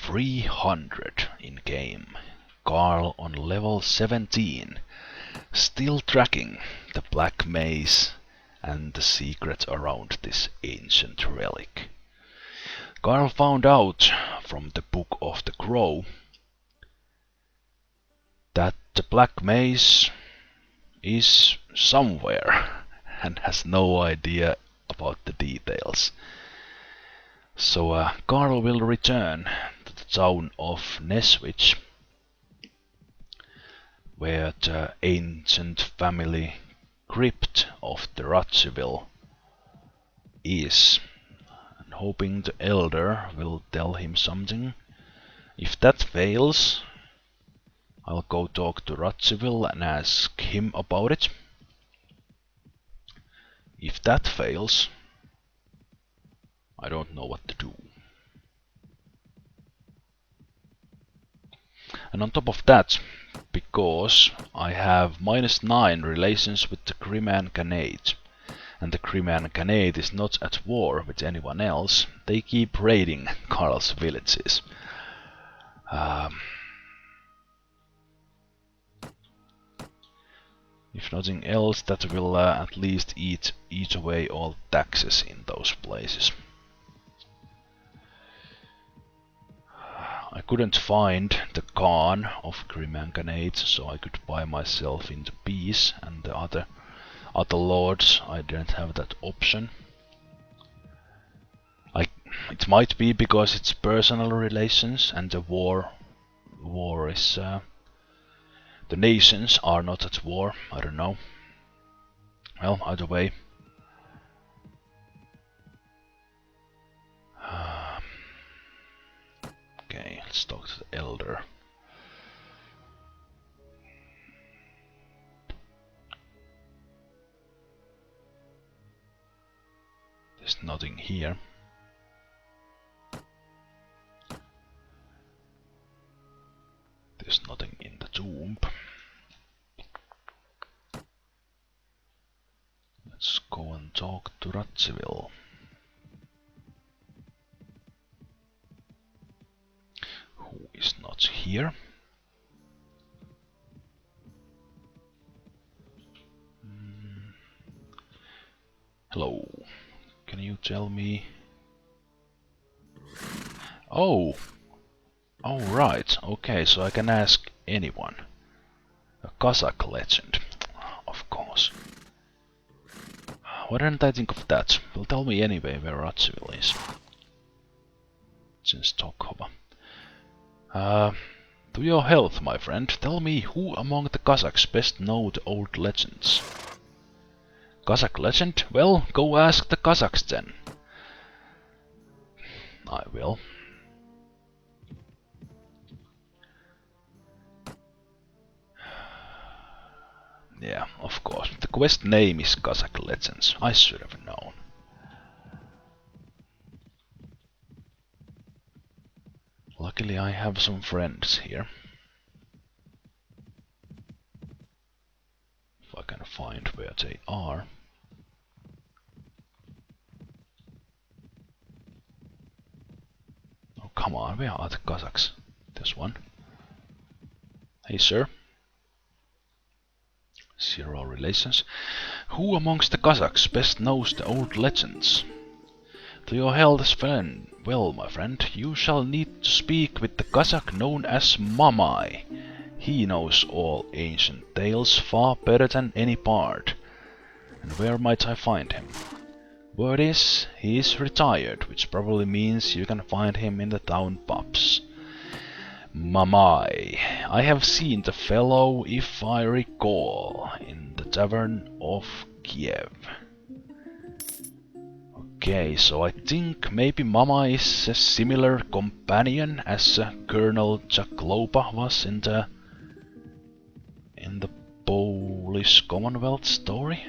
300 in game. Karl on level 17, still tracking the Black Mace and the secret around this ancient relic. Karl found out from the Book of the Crow that the Black Mace is somewhere and has no idea about the details. So Karl will return to the town of Neswich, where the ancient family crypt of the Radziwill is, and hoping the elder will tell him something. If that fails, I'll go talk to Radziwill and ask him about it. If that fails, I don't know what to do. And on top of that, because I have -9 relations with the Crimean Khanate, and the Crimean Khanate is not at war with anyone else, they keep raiding Karl's villages. If nothing else, that will at least eat away all taxes in those places. I couldn't find the Khan of Crimean Khanate, so I could buy myself into peace, and the other lords, I didn't have that option. It might be because it's personal relations and the war is the nations are not at war, I don't know. Well, either way. Okay, let's talk to the elder. There's nothing here. There's nothing in the tomb. Let's go and talk to Radziwill. Who is not here? Hello. Can you tell me? Oh! Oh right, okay, so I can ask anyone. A Cossack legend, of course. Why didn't I think of that? Well, tell me anyway where Radziwill is. It's in Stockholm. To your health, my friend. Tell me who among the Cossacks best know the old legends. Cossack legend? Well, go ask the Cossacks then. I will. Yeah, of course. The quest name is Cossack Legends. I should have known. Luckily I have some friends here. If I can find where they are. Oh, come on, where are the Cossacks? There's one. Hey, sir. 0 relations. Who amongst the Cossacks best knows the old legends? To your health, friend. Well, my friend, you shall need to speak with the Cossack known as Mamai. He knows all ancient tales far better than any bard. And where might I find him? Word is, he is retired, which probably means you can find him in the town pubs. Mamai. I have seen the fellow, if I recall, in the tavern of Kiev. Okay, so I think maybe Mamai is a similar companion as Colonel Chaklopa was in the Polish Commonwealth story.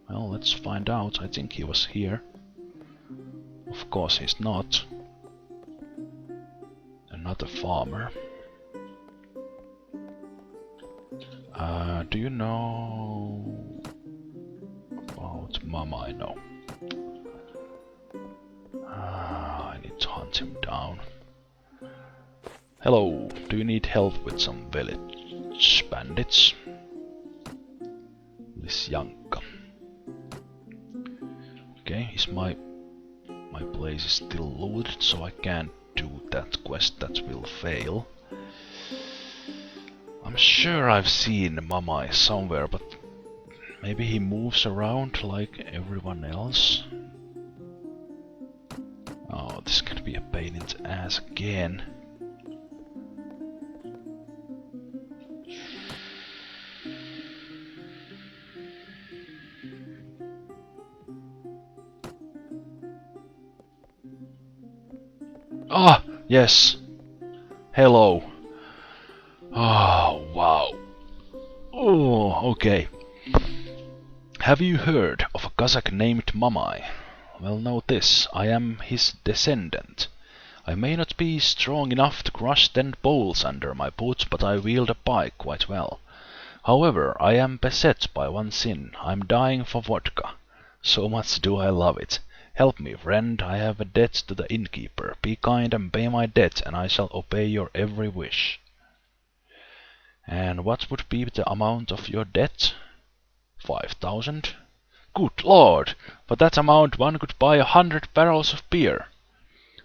Well, let's find out. I think he was here. Of course he's not. Another farmer. Do you know about Mamai? No. I need to hunt him down. Hello, do you need help with some village bandits? Lisjanka. Okay, is my place is still loaded, so I can't do that quest, that will fail. I'm sure I've seen Mamai somewhere, but maybe he moves around like everyone else. Oh, this is gonna be a pain in the ass again. Ah, yes. Hello. Oh, wow. Oh, okay. Have you heard of a Cossack named Mamai? Well, know this, I am his descendant. I may not be strong enough to crush 10 bowls under my boots, but I wield a pike quite well. However, I am beset by one sin. I'm dying for vodka. So much do I love it. Help me, friend, I have a debt to the innkeeper. Be kind and pay my debt, and I shall obey your every wish. And what would be the amount of your debt? 5,000? Good lord! For that amount one could buy 100 barrels of beer.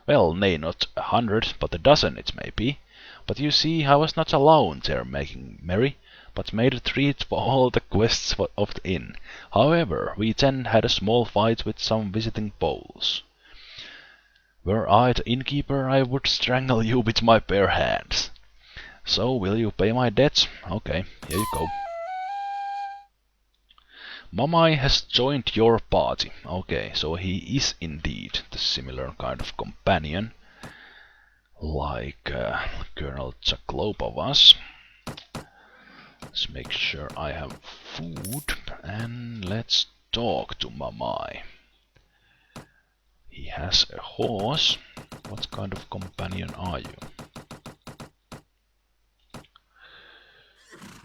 Well, nay, not 100, but a dozen it may be. But you see, I was not alone there making merry, but made a treat for all the guests of the inn. However, we then had a small fight with some visiting Poles. Were I the innkeeper, I would strangle you with my bare hands. So, will you pay my debts? Okay, here you go. Mamai has joined your party. Okay, so he is indeed the similar kind of companion, like Colonel Zaklopov was. Let's make sure I have food, and let's talk to Mamai. He has a horse. What kind of companion are you?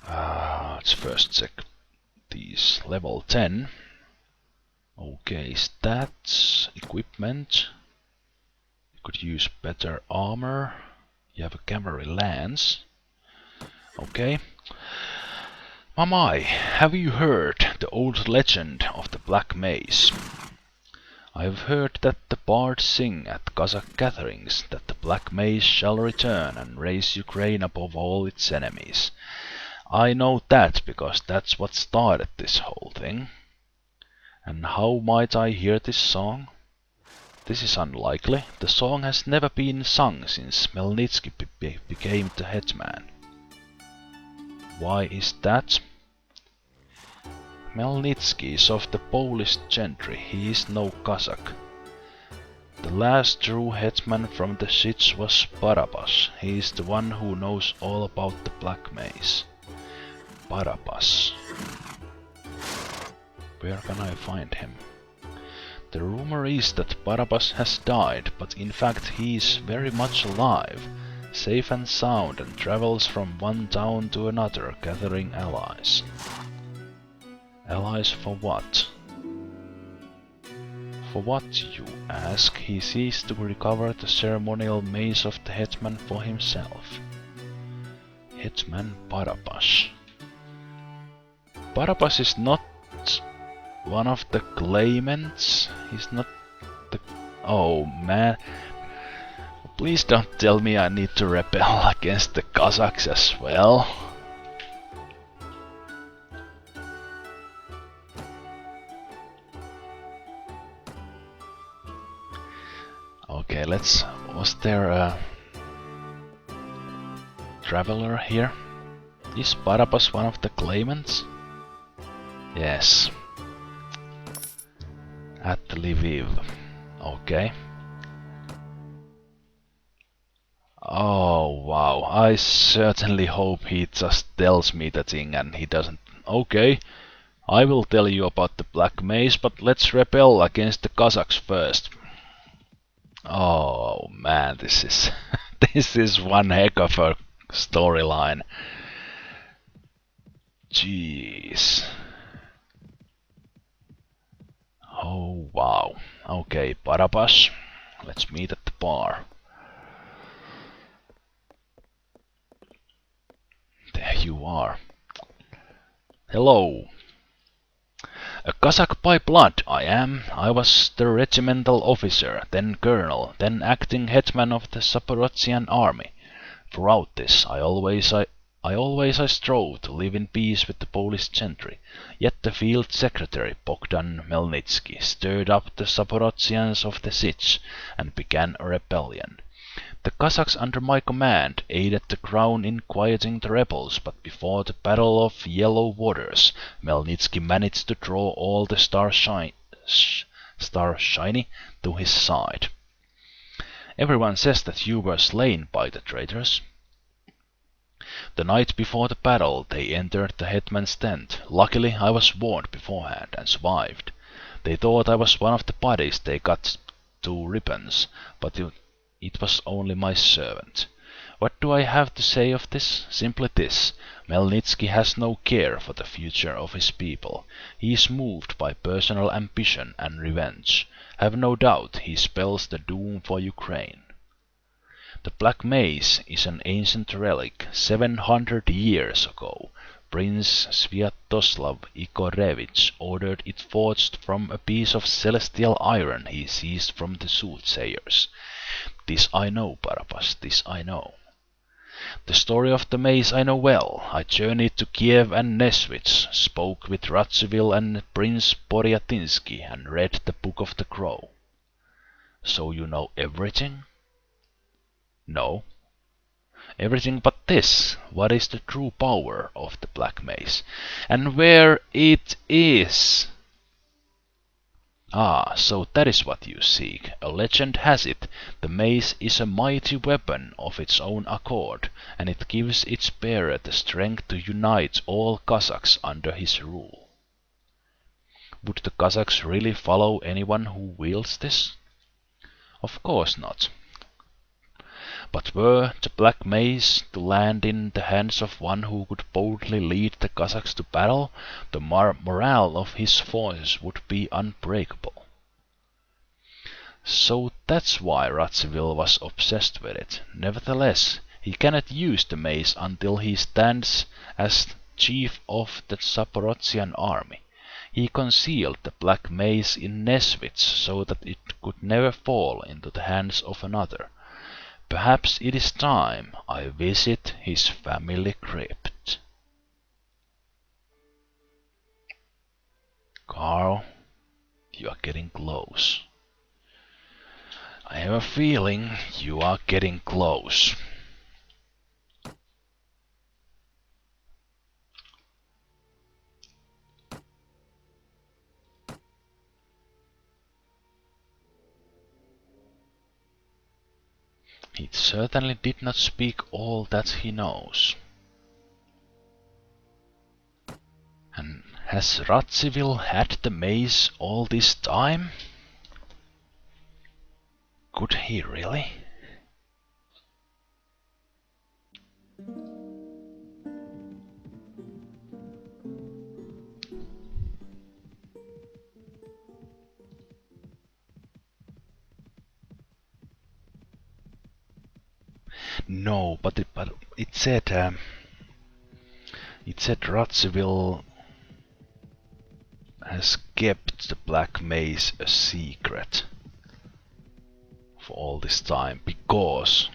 Let's first check these. Level 10. Okay, stats, equipment. You could use better armor. You have a cavalry lance. Okay. Mamai, have you heard the old legend of the Black Mace? I've heard that the bards sing at Cossack gatherings that the Black Mace shall return and raise Ukraine above all its enemies. I know that because that's what started this whole thing. And how might I hear this song? This is unlikely. The song has never been sung since Khmelnytsky became the hetman. Why is that? Khmelnytsky is of the Polish gentry, he is no Cossack. The last true hetman from the Sich was Barabbas, he is the one who knows all about the Black Mace. Barabbas. Where can I find him? The rumor is that Barabbas has died, but in fact he is very much alive, safe and sound, and travels from one town to another gathering allies. Allies for what? For what, you ask? He seeks to recover the ceremonial mace of the hetman for himself. Hetman Barabbas. Barabbas is not one of the claimants. He's not the... Oh man. Please don't tell me I need to rebel against the Cossacks as well. Okay, let's... Was there a traveler here? Is Barabbas one of the claimants? Yes. At Lviv. Okay. Oh wow, I certainly hope he just tells me the thing and he doesn't... Okay, I will tell you about the Black Mace, but let's rebel against the Cossacks first. Oh man, this is... this is one heck of a storyline. Jeez. Oh wow. Okay, Barabbas. Let's meet at the bar. are. Hello. A Cossack by blood I am. I was the regimental officer, then colonel, then acting hetman of the Zaporozhian army. Throughout this, I always strove to live in peace with the Polish gentry. Yet the field secretary, Bogdan Melnitsky, stirred up the Zaporozhians of the Sich and began a rebellion. The Cossacks under my command aided the crown in quieting the rebels, but before the Battle of Yellow Waters, Melnitsky managed to draw all the Starshiny to his side. Everyone says that you were slain by the traitors. The night before the battle they entered the hetman's tent. Luckily I was warned beforehand and survived. They thought I was one of the bodies they cut to ribbons, but it was only my servant. What do I have to say of this? Simply this. Melnitsky has no care for the future of his people. He is moved by personal ambition and revenge. Have no doubt he spells the doom for Ukraine. The Black Mace is an ancient relic. 700 years ago, Prince Sviatoslav Igorevich ordered it forged from a piece of celestial iron he seized from the soothsayers. This I know, Barabas, this I know. The story of the mace I know well. I journeyed to Kiev and Neswitz, spoke with Radziwill and Prince Boryatinsky, and read the Book of the Crow. So you know everything? No. Everything but this. What is the true power of the Black Mace? And where it is? Ah, so that is what you seek. A legend has it, the mace is a mighty weapon of its own accord, and it gives its bearer the strength to unite all Cossacks under his rule. Would the Cossacks really follow anyone who wields this? Of course not. But were the Black Mace to land in the hands of one who could boldly lead the Cossacks to battle, the morale of his forces would be unbreakable. So that's why Radziwill was obsessed with it. Nevertheless, he cannot use the mace until he stands as chief of the Zaporozhian army. He concealed the Black Mace in Neswitz so that it could never fall into the hands of another. Perhaps it is time I visit his family crypt. Karl, you are getting close. I have a feeling you are getting close. He certainly did not speak all that he knows. And has Radziwill had the mace all this time? Could he really? No, but it said Radziwill has kept the Black Mace a secret for all this time because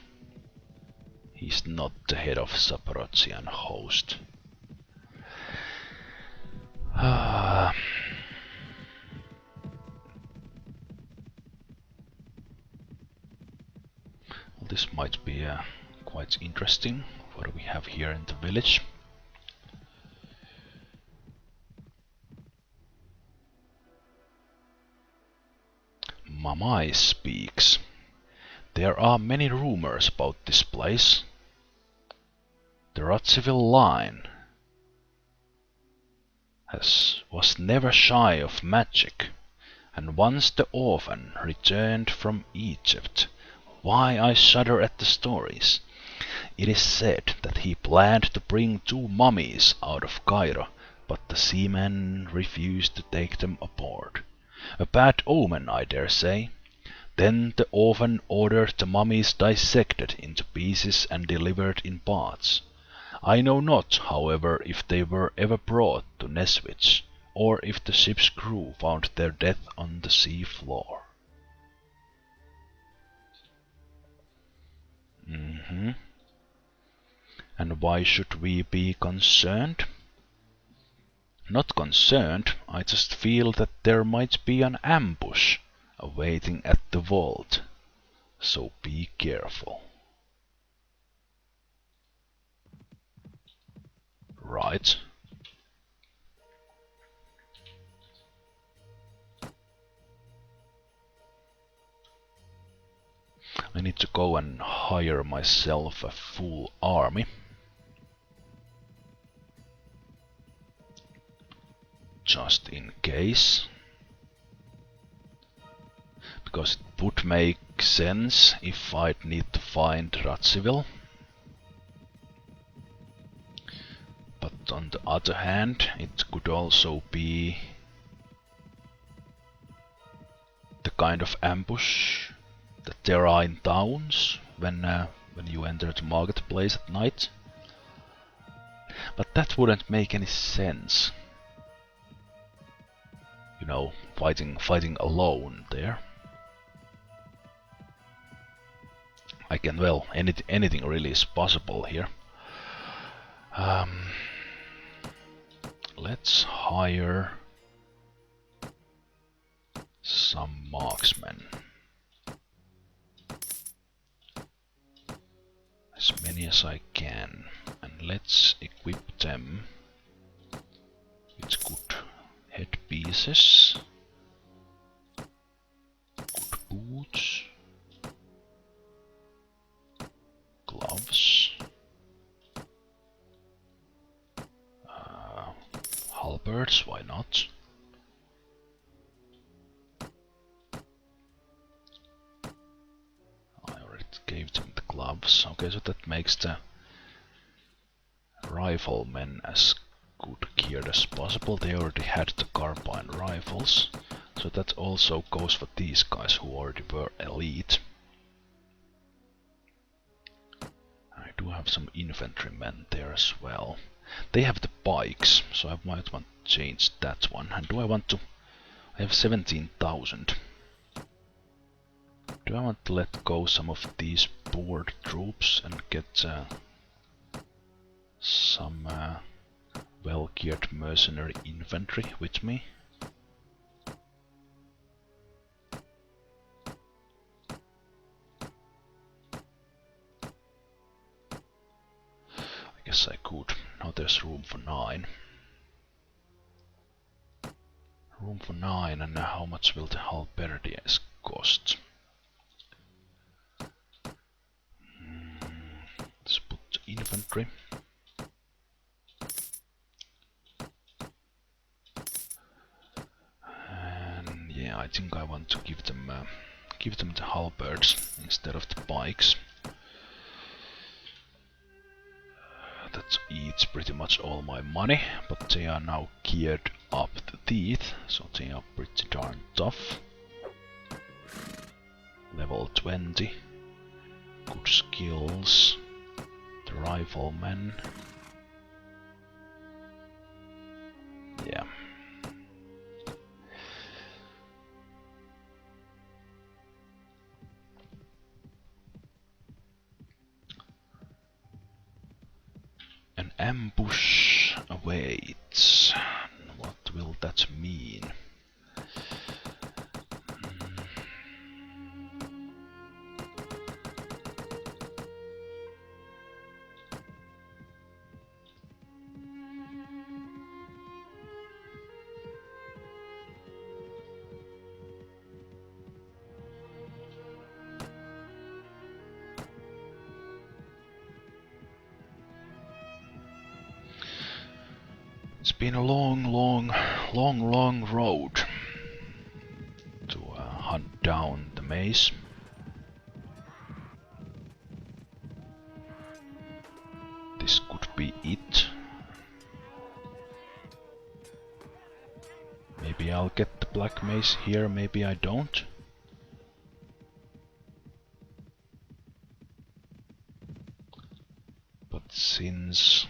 he's not the head of Zaporozhian host. Well, this might be quite interesting. What do we have here in the village? Mamai speaks. There are many rumors about this place. The Radziwill line was never shy of magic, and once the orphan returned from Egypt. Why I shudder at the stories. It is said that he planned to bring 2 mummies out of Cairo, but the seamen refused to take them aboard. A bad omen, I dare say. Then the orphan ordered the mummies dissected into pieces and delivered in parts. I know not, however, if they were ever brought to Neswich, or if the ship's crew found their death on the sea floor. And why should we be concerned? Not concerned, I just feel that there might be an ambush awaiting at the vault, so be careful. Right. I need to go and hire myself a full army. Just in case. Because it would make sense if I'd need to find Radziwill. But on the other hand, it could also be the kind of ambush that there are in towns when you enter the marketplace at night. But that wouldn't make any sense. You know, fighting alone there. I can, well, anything really is possible here. Let's hire some marksmen. As many as I can. And let's equip them with good headpieces, good boots, gloves, halberds, why not? I already gave them the gloves. Okay, so that makes the riflemen as good geared as possible. They already had the carbine rifles, so that also goes for these guys who already were elite. I do have some infantrymen there as well. They have the bikes, so I might want to change that one. And do I want to... I have 17,000. Do I want to let go some of these bored troops and get some well-geared mercenary infantry with me? I guess I could. Now there's room for 9. Room for 9, and how much will the halberdiers cost? Let's put infantry. And yeah, I think I want to give them the halberds instead of the pikes. That eats pretty much all my money, but they are now geared up to teeth, so they are pretty darn tough. Level 20. Good skills. The riflemen. Yeah. An ambush awaits. What will that mean? It's been a long road to hunt down the mace. This could be it. Maybe I'll get the Black Mace here, maybe I don't. But Since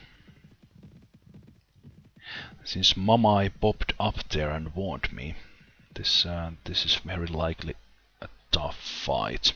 Mamai popped up there and warned me, this is very likely a tough fight.